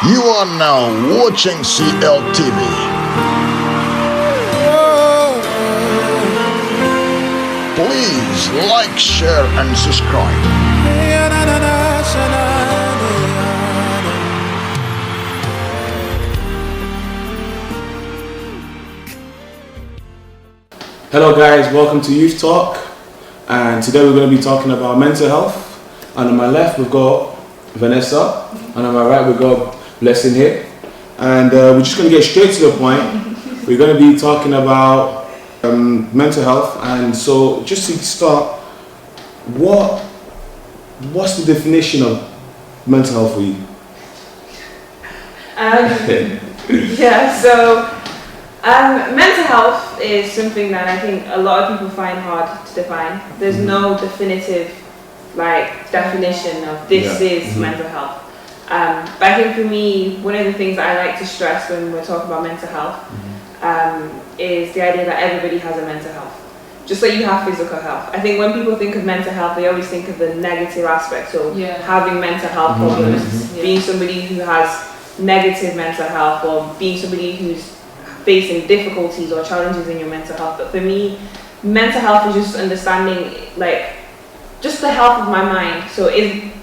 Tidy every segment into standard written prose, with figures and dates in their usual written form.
You are now watching CLTV. Please like, share, and subscribe. Hello guys, welcome to Youth Talk, and today we're going to be talking about mental health. And on my left we've got Vanessa, and on my right we've got Blessing here, and we're just going to get straight to the point. We're going to be talking about mental health. And so just to start, what's the definition of mental health for you? Mental health is something that I think a lot of people find hard to define. There's no definitive definition of this is mental health. But I think for me, one of the things that I like to stress when we're talking about mental health is the idea that everybody has a mental health. Just like you have physical health. I think when people think of mental health, they always think of the negative aspects of having mental health problems, being somebody who has negative mental health, or being somebody who's facing difficulties or challenges in your mental health. But for me, mental health is just understanding just the health of my mind. So is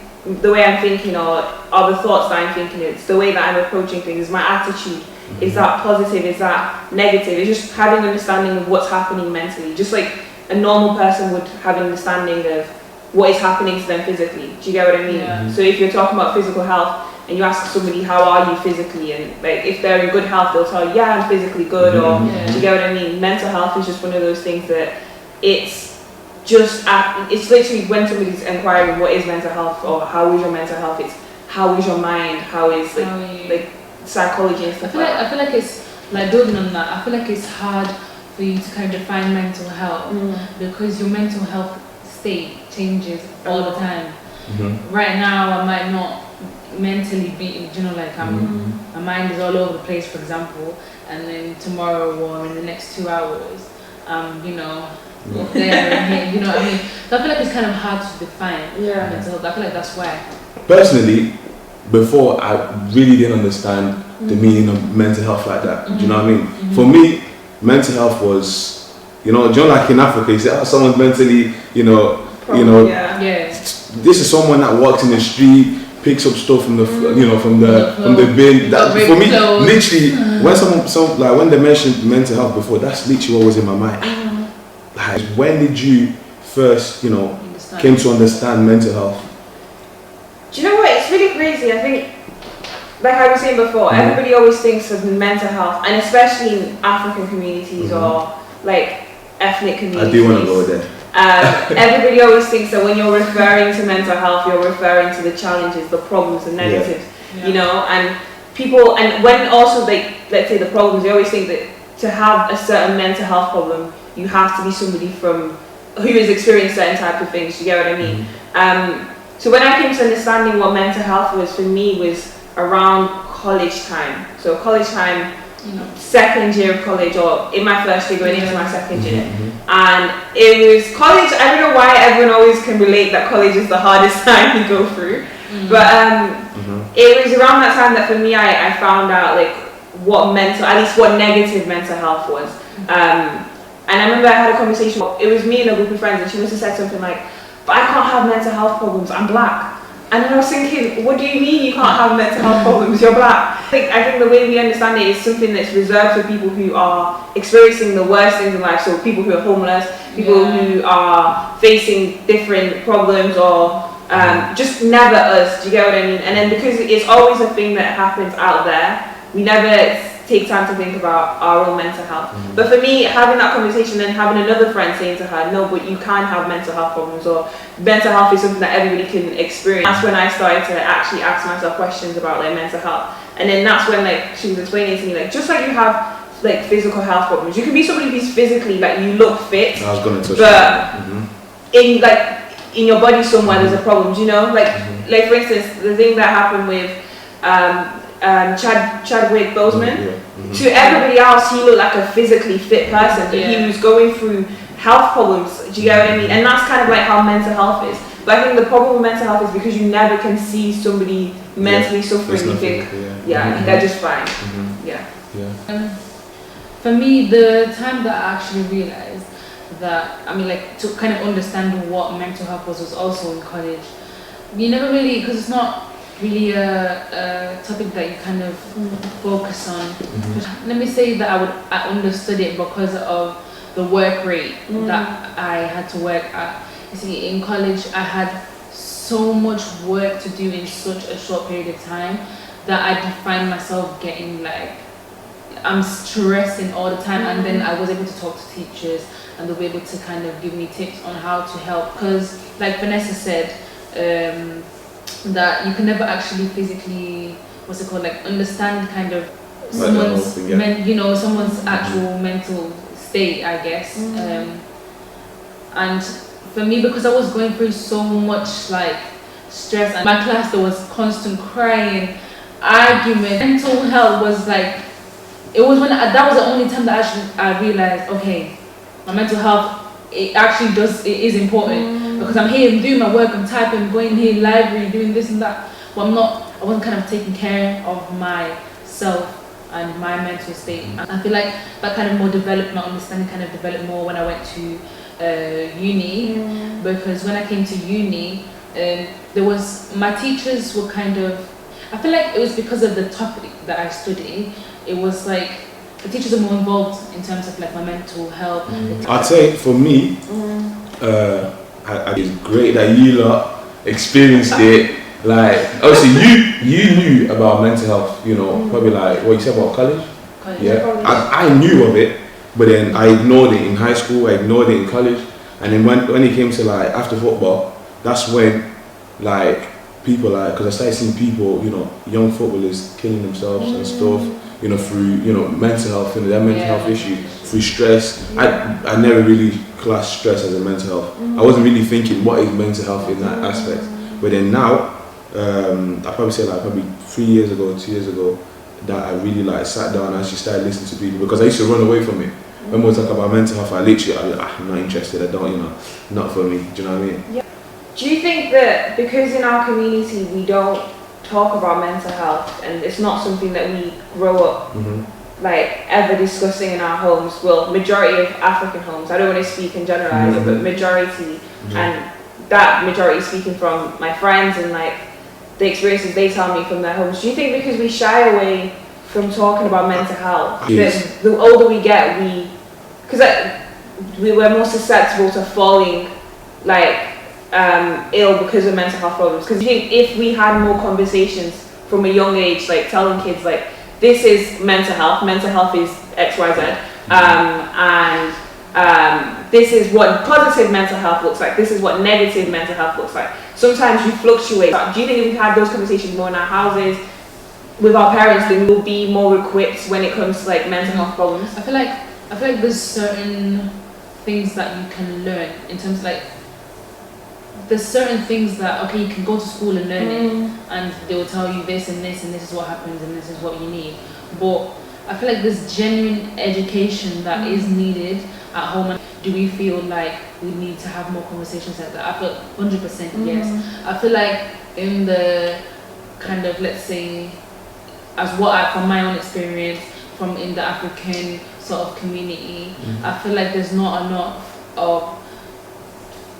the way I'm thinking, or the thoughts that I'm thinking, it's the way that I'm approaching things, my attitude. Is that positive? Is that negative? It's just having an understanding of what's happening mentally. Just like a normal person would have an understanding of what is happening to them physically. Do you get what I mean? Yeah. So if you're talking about physical health and you ask somebody, how are you physically? And if they're in good health, they'll tell you, yeah, I'm physically good. Or do you get what I mean? Mental health is just one of those things that it's literally when somebody's inquiring what is mental health or how is your mental health, it's how is your mind, how is psychology and stuff I feel like it's building on that. I feel like it's hard for you to kind of define mental health because your mental health state changes all the time. Right now I might not mentally be, my mind is all over the place, for example, and then tomorrow or in the next 2 hours, there and here, you know what I mean? So I feel like it's kind of hard to define mental health. I feel like that's why. Personally, before I really didn't understand the meaning of mental health like that. Do you know what I mean? For me, mental health was, like in Africa, you say, someone's mentally, this is someone that walks in the street, picks up stuff from the, from the bin. That, for me, literally, when they mentioned mental health before, that's literally what was in my mind. When did you first, came to understand mental health? Do you know what? It's really crazy. I think, like I was saying before, everybody always thinks of mental health, and especially in African communities or ethnic communities. I do want to go there. Everybody always thinks that when you're referring to mental health, you're referring to the challenges, the problems, the negatives, and people, and when also let's say the problems, they always think that to have a certain mental health problem, you have to be somebody who has experienced certain type of things. You get what I mean? So when I came to understanding what mental health was for me was around college time. So college time, second year of college, or in my first year going into my second year. And it was college. I don't know why everyone always can relate that college is the hardest time to go through. But it was around that time that for me I found out what negative mental health was. And I remember I had a conversation, it was me and a group of friends, and she must have said something like, but I can't have mental health problems, I'm black. And then I was thinking, what do you mean you can't have mental health problems, you're black? I think the way we understand it is something that's reserved for people who are experiencing the worst things in life. So people who are homeless, people who are facing different problems, or just never us, do you get what I mean? And then because it's always a thing that happens out there, we never take time to think about our own mental health. But for me, having that conversation and having another friend saying to her, no, but you can have mental health problems, or mental health is something that everybody can experience. That's when I started to actually ask myself questions about mental health. And then that's when she was explaining to me, just like you have physical health problems, you can be somebody who's physically you look fit, I was going to touch but in your body somewhere there's a problem, for instance, the thing that happened with Chadwick Boseman. To everybody else, he looked like a physically fit person, but he was going through health problems. Do you get what I mean? And that's kind of how mental health is. But I think the problem with mental health is because you never can see somebody mentally suffering. You think, I think they're just fine. Yeah. For me, the time that I actually realized that, I mean, like, to kind of understand what mental health was also in college. You never really, because it's not really a topic that you kind of focus on. Let me say that I understood it because of the work rate that I had to work at. You see, in college, I had so much work to do in such a short period of time that I did find myself getting like, I'm stressing all the time, and then I was able to talk to teachers and they were able to kind of give me tips on how to help, because like Vanessa said, that you can never actually physically, what's it called, like understand kind of someone's someone's actual mental state, I guess. And for me, because I was going through so much like stress, and my class there was constant crying, argument, mental health was like, it was when that was the only time that I realized, okay, my mental health, it is important, because I'm here, I'm doing my work, I'm typing, going here, library, doing this and that, but I wasn't kind of taking care of myself and my mental state. And I feel like that kind of more developed, my understanding kind of developed more when I went to uni, because when I came to uni, my teachers were kind of, I feel like it was because of the topic that I studied, it was like, the teachers are more involved in terms of like my mental health. I'd say for me, it's great that you lot experienced it. Like, obviously you knew about mental health, probably like what you said about college. Yeah, I knew of it, but then I ignored it in high school, I ignored it in college, and then when it came to like after football, that's when like people because I started seeing people, young footballers killing themselves and stuff. Through mental health, their mental health issue, through stress. I never really classed stress as a mental health. I wasn't really thinking what is mental health in that aspect. But then now, I probably say like probably 2 years ago, that I really like sat down and actually started listening to people, because I used to run away from it. When we talk about mental health, I'm not interested. I don't, not for me. Do you know what I mean? Yeah. Do you think that because in our community we don't talk about mental health, and it's not something that we grow up like ever discussing in our homes, well, majority of African homes, I don't want to speak and generalize it, but majority, and that majority speaking from my friends and like the experiences they tell me from their homes, do you think because we shy away from talking about mental health, that the older we get, we're more susceptible to falling like ill because of mental health problems? Because you think if we had more conversations from a young age, like telling kids like, this is mental health is XYZ, and this is what positive mental health looks like, this is what negative mental health looks like. Sometimes you fluctuate. Do you think if we had those conversations more in our houses with our parents, then we'll be more equipped when it comes to like mental health problems? I feel like there's certain things that you can learn in terms of like, there's certain things that, okay, you can go to school and learn it, and they will tell you this and this and this is what happens and this is what you need. But I feel like there's genuine education that is needed at home. And do we feel like we need to have more conversations like that? I feel 100% yes. I feel like in the kind of, let's say, from my own experience, from in the African sort of community, I feel like there's not enough of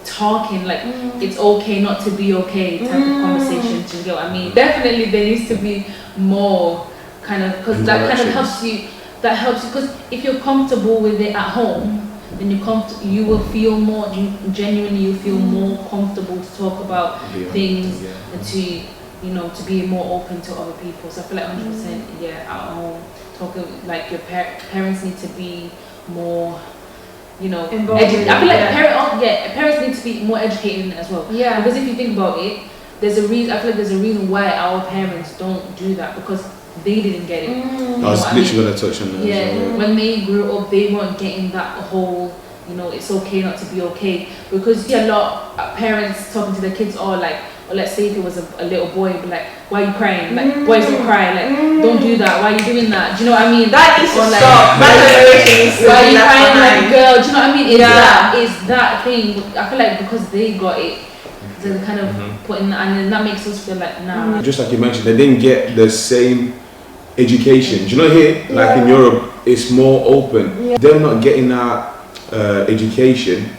talking, like it's okay not to be okay type of conversation. Do you get what I mean? Definitely there needs to be more kind of, because that kind of helps you, because if you're comfortable with it at home, then you will feel more genuinely, you feel more comfortable to talk about things and to be more open to other people. So I feel like 100% at home, talking like your parents need to be more involved. I feel like parents need to be more educated as well. Yeah. Because if you think about it, there's a reason. I feel like there's a reason why our parents don't do that, because they didn't get it. I was literally going to touch on that. Yeah. When they grew up, they weren't getting that whole, it's okay not to be okay, because you see a lot of parents talking to their kids, or let's say if it was a little boy, be like, why are you crying? Like, why is he crying? Like, don't do that. Why are you doing that? Do you know what I mean? That needs to stop. That generation needs to why are you crying like, girl? Do you know what I mean? It's that thing. I feel like because they got it, to kind of put in, and then that makes us feel like, nah. Just like you mentioned, they didn't get the same education. Do you know here, like in Europe, it's more open. Them not getting that education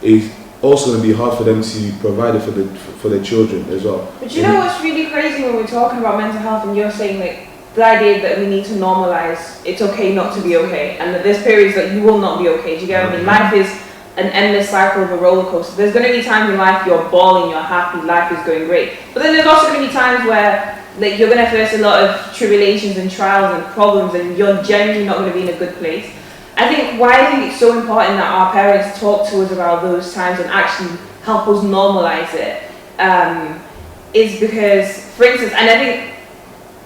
is also going to be hard for them to provide it for their children as well. But you know what's really crazy when we're talking about mental health, and you're saying like the idea that we need to normalize it's okay not to be okay, and that there's periods that you will not be okay. Do you get what I mean? Life is an endless cycle of a roller coaster. There's going to be times in life you're bawling, you're happy, life is going great. But then there's also going to be times where like you're going to face a lot of tribulations and trials and problems, and you're genuinely not going to be in a good place. I think it's so important that our parents talk to us about those times and actually help us normalize it, is because, for instance, and I think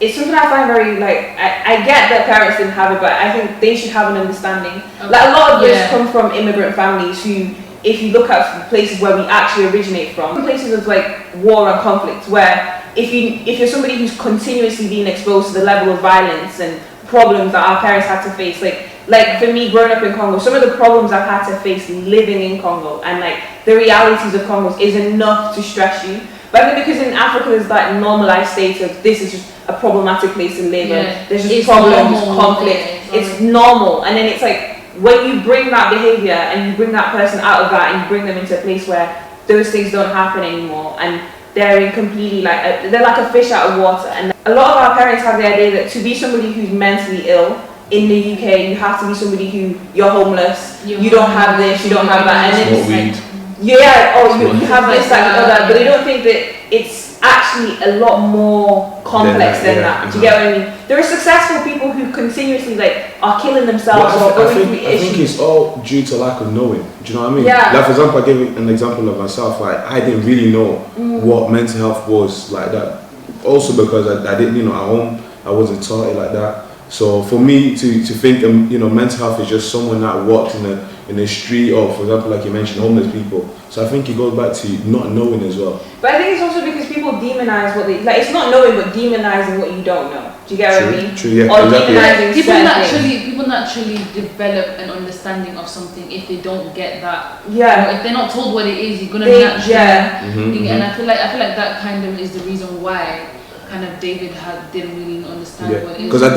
it's something I find very, like, I get that parents didn't have it, but I think they should have an understanding. Okay. Like, a lot of this come from immigrant families who, if you look at places where we actually originate from, places of like war and conflict, where if you're somebody who's continuously being exposed to the level of violence and problems that our parents had to face, like for me growing up in Congo, some of the problems I've had to face living in Congo and like the realities of Congo is enough to stress you. But I think because in Africa there's that normalized state of this is just a problematic place to live and there's just problems, conflict, it's normal. And then it's like when you bring that behavior and you bring that person out of that and you bring them into a place where those things don't happen anymore and they're in completely they're like a fish out of water. And a lot of our parents have the idea that to be somebody who's mentally ill in the UK, you have to be somebody who you're homeless, you don't have this, you don't have that, and then it's like, you have this, that, and other, but they don't think that it's actually a lot more complex than that. Do you get what I mean? There are successful people who continuously are killing themselves or going through issues. I think it's all due to lack of knowing. Do you know what I mean? Yeah. Like for example, I gave an example of myself. Like I didn't really know what mental health was like that. Also because I didn't, at home I wasn't taught it like that. So for me to think, mental health is just someone that walks in the street, or for example, like you mentioned, homeless people. So I think it goes back to not knowing as well. But I think it's also because people demonize what they it's not knowing, but demonizing what you don't know. Do you get what I mean? True, yeah. Or exactly. demonizing people naturally develop an understanding of something if they don't get that. Yeah. If they're not told what it is, you're gonna naturally. And I feel like that kind of is the reason why kind of David didn't really understand what it is. Because I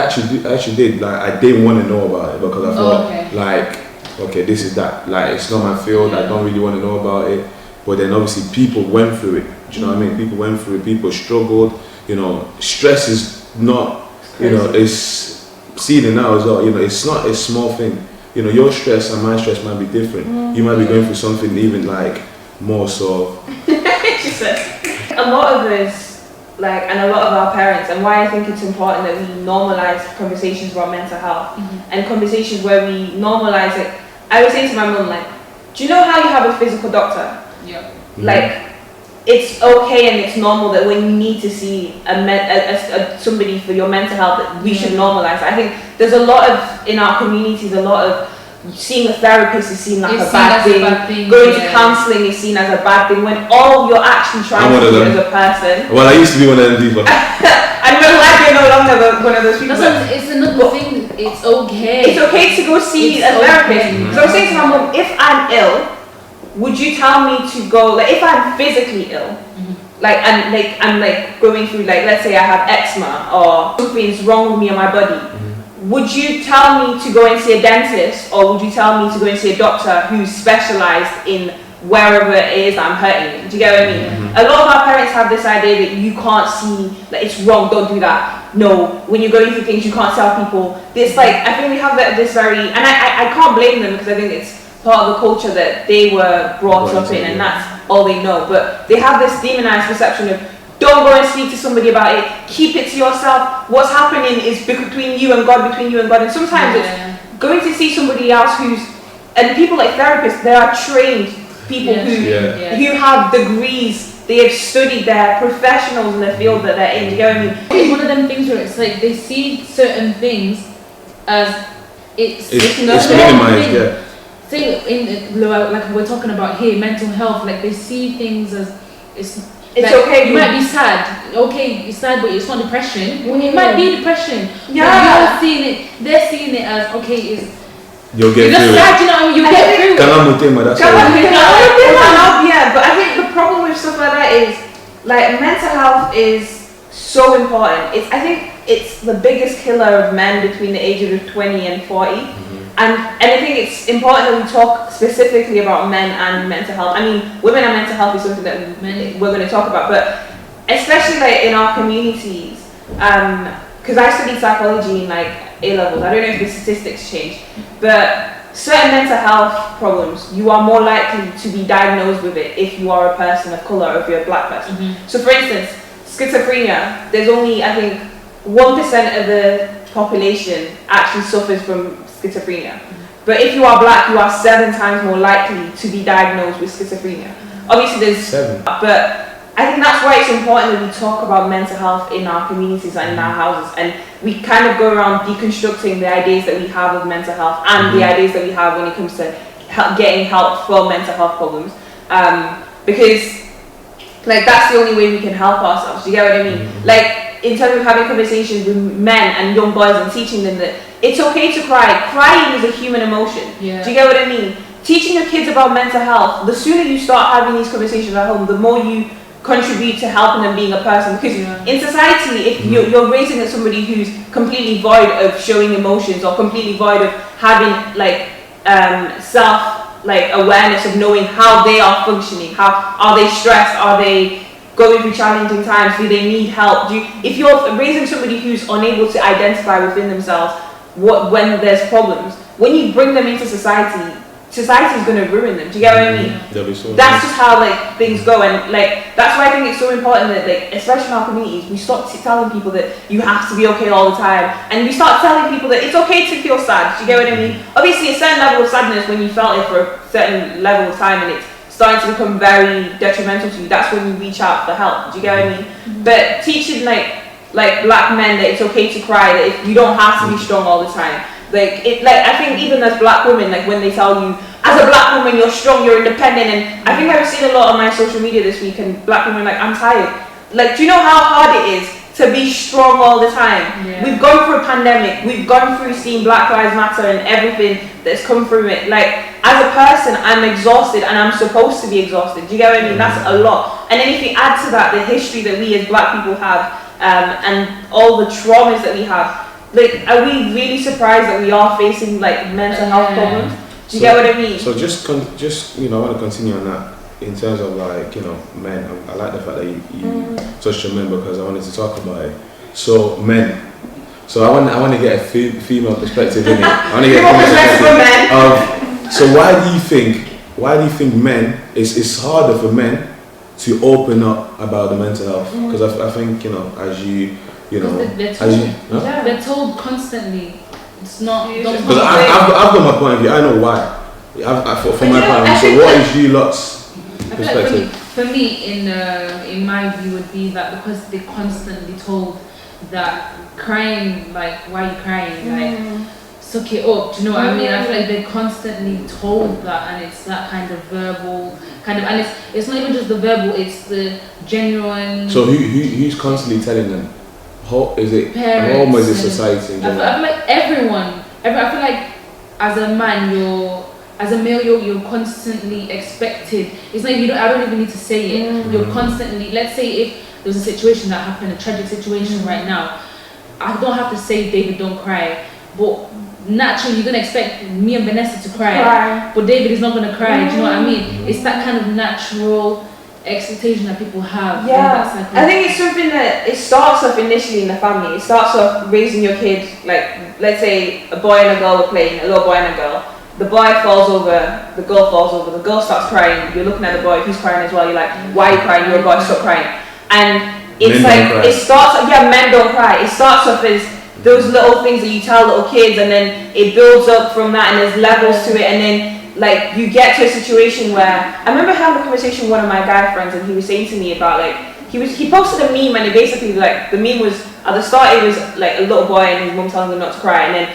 actually did. Like I didn't want to know about it because I thought this is that. Like it's not my field. I don't really want to know about it. But then obviously people went through it. Do you know what I mean? People went through it. People struggled. Stress is not. It's seen it now as well. It's not a small thing. Your stress and my stress might be different. You might be going through something even more so. She said, a lot of us. And a lot of our parents, and why I think it's important that we normalize conversations about mental health and conversations where we normalize it. I was saying to my mum, do you know how you have a physical doctor? Yeah. It's okay and it's normal that when you need to see somebody for your mental health, that we should normalize. I think there's a lot of, in our communities, a lot of seeing a therapist is seen like a bad thing. Going to counselling is seen as a bad thing when all you're actually trying to do as a person. Well, I used to be one of them people. I'm not like you're no longer one of those people. It's another thing. It's okay. It's okay to go see a therapist. So I was saying to my mom, if I'm ill, would you tell me to go? If I'm physically ill, I'm going through let's say I have eczema or something's wrong with me in my body. Would you tell me to go and see a dentist, or would you tell me to go and see a doctor who's specialised in wherever it is that I'm hurting? Do you get what I mean? A lot of our parents have this idea that you can't see, it's wrong, don't do that. No, when you're going through things, you can't tell people. This I think we have this very, and I can't blame them because I think it's part of the culture that they were brought up in, and that's all they know. But they have this demonized perception of, don't go and speak to somebody about it. Keep it to yourself. What's happening is between you and God, And sometimes it's going to see somebody else and people like therapists, they are trained people who have degrees. They have studied, they're professionals in the field that they're in. Do you get what I mean? It's one of them things where it's they see certain things as it's minimized, yeah. Say we're talking about here, mental health, they see things as it's okay. You might be sad. Okay, you're sad, but it's not depression. It might be depression. Yeah. They're seeing it as okay. You'll get through it. Sad, you know what I mean? You get through it. But I think the problem with with stuff like that is like mental health is so important. I think it's the biggest killer of men between the ages of 20 and 40. And I think it's important that we talk specifically about men and mental health. I mean, women and mental health is something that we're going to talk about, but especially like in our communities, because I studied psychology in like A levels. I don't know if the statistics change, but certain mental health problems, you are more likely to be diagnosed with it if you are a person of color or if you're a black person. So for instance, schizophrenia, there's only, I think, 1% of the population actually suffers from schizophrenia. But if you are black, you are 7 times more likely to be diagnosed with schizophrenia. Obviously there's 7. But I think that's why it's important that we talk about mental health in our communities and in our houses, and we kind of go around deconstructing the ideas that we have of mental health and the ideas that we have when it comes to getting help for mental health problems, because like that's the only way we can help ourselves. Do you get what I mean? Like in terms of having conversations with men and young boys and teaching them that it's okay to cry. Crying is a human emotion. Do you get what I mean? Teaching your kids about mental health, the sooner you start having these conversations at home, the more you contribute to helping them being a person. Because in society, if you're raising as somebody who's completely void of showing emotions or completely void of having like self-awareness of knowing how they are functioning, how are they stressed, are they going through challenging times, do they need help? If you're raising somebody who's unable to identify within themselves when there's problems, when you bring them into society is going to ruin them. Do you get what I mean? That's just how like things go, and like that's why I think it's so important that like especially in our communities we stop telling people that you have to be okay all the time, and we start telling people that it's okay to feel sad. Do you get what I mean? Obviously a certain level of sadness, when you felt it for a certain level of time and it's starting to become very detrimental to you, that's when you reach out for help. Do you get what I mean? But teaching like black men that it's okay to cry, that if you don't have to be strong all the time. Like I think even as black women, like when they tell you as a black woman you're strong, you're independent, and I think I've seen a lot on my social media this week, and black women are like, I'm tired. Like, do you know how hard it is to be strong all the time? We've gone through a pandemic, we've gone through seeing Black Lives Matter and everything that's come through it. Like, as a person, I'm exhausted and I'm supposed to be exhausted. Do you get what I mean? That's a lot. And then if you add to that the history that we as black people have, and all the traumas that we have, like, are we really surprised that we are facing like mental health problems? Do you get what I mean? So just I want to continue on that in terms of like men. I like the fact that you touched on men because I wanted to talk about it. So men. So I want to get a female perspective in it. I want to get a female perspective of. So why do you think men? It's harder for men to open up about the mental health, because I think they're told constantly. It's not. Because I've got my point of view. I know why. From my point of view. So what is you lot's perspective? Like for me, in my view, would be that because they're constantly told that crying, like, why are you crying? Like, suck it up. Do you know what I mean? I feel like they're constantly told that, and it's that kind of verbal kind of, and it's not even just the verbal. It's the genuine. So who's constantly telling them? How is it? Parents, home, or is it society? I feel like everyone. I feel like as a man, as a male, you're constantly expected. It's like I don't even need to say it. You're constantly. Let's say if there's a situation that happened, a tragic situation right now, I don't have to say, David, don't cry. But naturally, you're gonna expect me and Vanessa to cry. But David is not gonna cry. Do you know what I mean? It's that kind of natural expectation that people have. I think it's something that it starts off initially in the family. It starts off raising your kid, like, let's say a boy and a girl are playing, a little boy and a girl. The boy falls over, the girl falls over, the girl starts crying, you're looking at the boy, he's crying as well, you're like, why are you crying? You're a boy, stop crying. And it's it starts off, men don't cry. It starts off as those little things that you tell little kids, and then it builds up from that, and there's levels to it, and then like you get to a situation where I remember having a conversation with one of my guy friends, and he was saying to me about like he posted a meme, and it basically like the meme was at the start it was like a little boy and his mum telling him not to cry, and then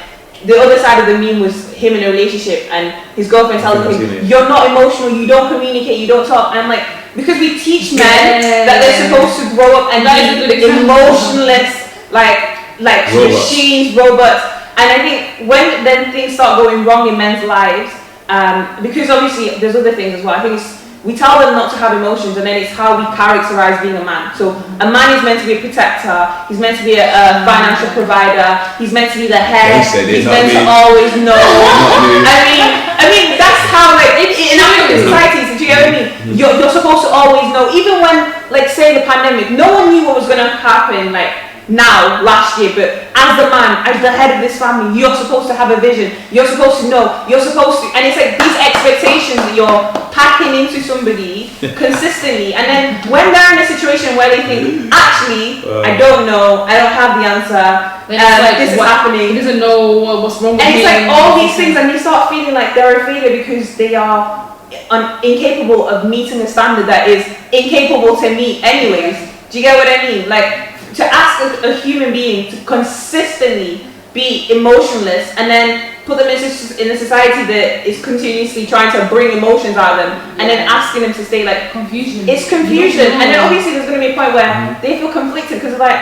the other side of the meme was him in a relationship and his girlfriend telling him you're not emotional, you don't communicate, you don't talk, and I'm like, because we teach men that they're supposed to grow up and be emotionless like machines, robots, and I think when then things start going wrong in men's lives, because obviously there's other things as well. I think we tell them not to have emotions, and then it's how we characterize being a man. So a man is meant to be a protector, he's meant to be a financial provider, he's meant to be the head, he's meant to always know. I mean that's how, like, in African societies, do you get what I mean? You're supposed to always know, even when, like, say the pandemic, no one knew what was gonna happen, like, now, last year, but as the man, as the head of this family, you're supposed to have a vision, you're supposed to know, you're supposed to, and it's like these expectations that you're packing into somebody consistently, and then when they're in a situation where they think, actually, I don't know, I don't have the answer, this is happening. He doesn't know what's wrong with and me. it's like all these things, and you start feeling like they're a failure because they are incapable of meeting a standard that is incapable to meet anyways. Do you get what I mean? Like, to ask a human being to consistently be emotionless and then put them in a society that is continuously trying to bring emotions out of them, and then asking them to stay, like, confusion. It's confusion, and then obviously there's going to be a point where they feel conflicted because, like,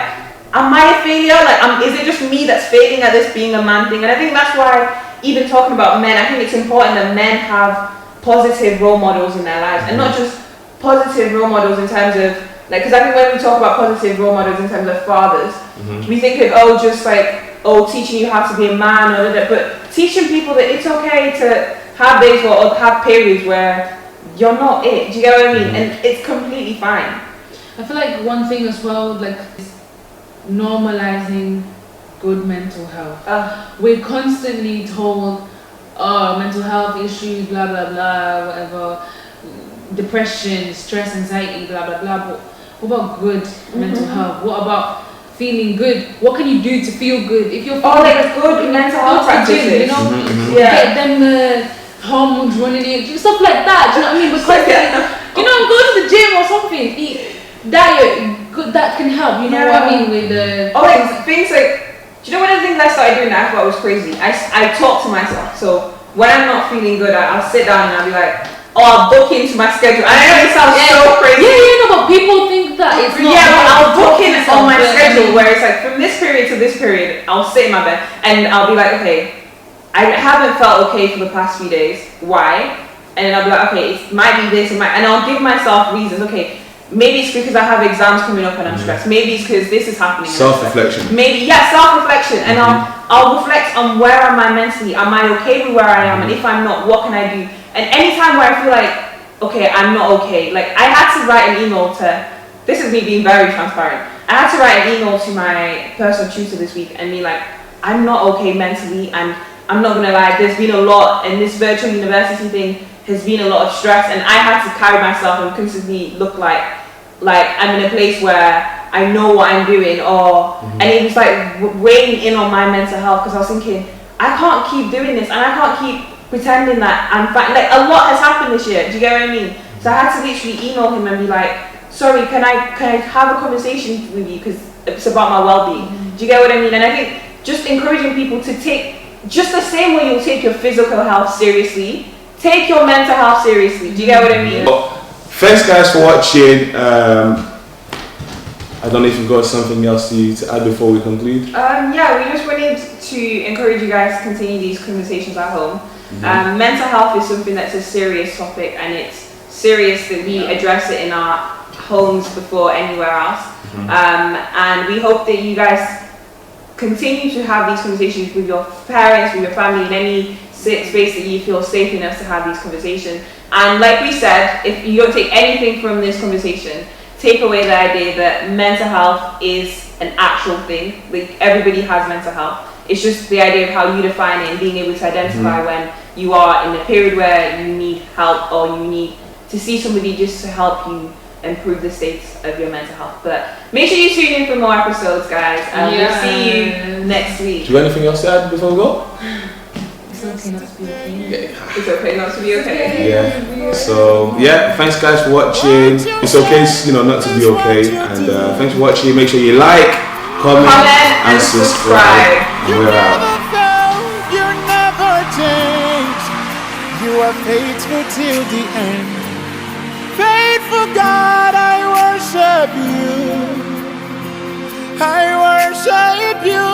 am I a failure? Like, is it just me that's failing at this being a man thing? And I think that's why, even talking about men, I think it's important that men have positive role models in their lives, and not just positive role models in terms of, like, because I think when we talk about positive role models in terms of fathers, we think of, just like, teaching you how to be a man, or that, but teaching people that it's okay to have days or have periods where you're not it. Do you get what I mean? And it's completely fine. I feel like one thing as well, like, is normalizing good mental health. We're constantly told, mental health issues, blah blah blah, whatever, depression, stress, anxiety, blah blah blah. But what about good mental health? What about feeling good? What can you do to feel good? If you're feeling like good mental health practices, you know, get them hormones running in, stuff like that. Do you know what I mean? Because you know, go to the gym or something, eat diet, good, that can help. You know what I mean with the like things like. Do you know one of the things I started doing that I thought was crazy? I talk to myself. So when I'm not feeling good, I'll sit down and I'll be like, I'll book into my schedule. I know it sounds so crazy. Yeah, but people think that it's not. Yeah, but I'll book in on my schedule where it's like from this period to this period, I'll sit in my bed and I'll be like, okay, I haven't felt okay for the past few days. Why? And then I'll be like, okay, it might be this, and I'll give myself reasons. Okay, maybe it's because I have exams coming up and I'm stressed. Maybe it's because this is happening. Self-reflection. Maybe, self-reflection. And I'll reflect on where am I mentally? Am I okay with where I am? And if I'm not, what can I do? And anytime where I feel like, okay, I'm not okay, like I had to write an email this is me being very transparent. I had to write an email to my personal tutor this week and be like, I'm not okay mentally, and I'm not gonna lie, there's been a lot, and this virtual university thing has been a lot of stress, and I had to carry myself and consistently look like I'm in a place where I know what I'm doing, and it was like weighing in on my mental health, because I was thinking, I can't keep doing this, and I can't keep pretending that I'm fine. Like, a lot has happened this year, do you get what I mean? So I had to literally email him and be like, sorry, can I have a conversation with you, because it's about my well-being. Do you get what I mean? And I think just encouraging people to take, just the same way you'll take your physical health seriously, take your mental health seriously. Do you get what I mean? Well, thanks guys for watching. I don't know if you've got something else to add before we conclude. We just wanted to encourage you guys to continue these conversations at home. Mental health is something that's a serious topic, and it's serious that we address it in our homes before anywhere else. And we hope that you guys continue to have these conversations with your parents, with your family, in any space that you feel safe enough to have these conversations. And like we said, if you don't take anything from this conversation, take away the idea that mental health is an actual thing. Like, everybody has mental health. It's just the idea of how you define it and being able to identify when you are in a period where you need help, or you need to see somebody just to help you improve the state of your mental health. But make sure you tune in for more episodes, guys, and we'll see you next week. Do you have anything else to add before we go? It's okay not to be okay. It's okay not to be okay. Yeah. So thanks guys for watching. It's okay, not to be okay. And thanks for watching. Make sure you like, comment and subscribe. And we're out. You never change. You are faithful till the end. Faithful God, I worship you. I worship you.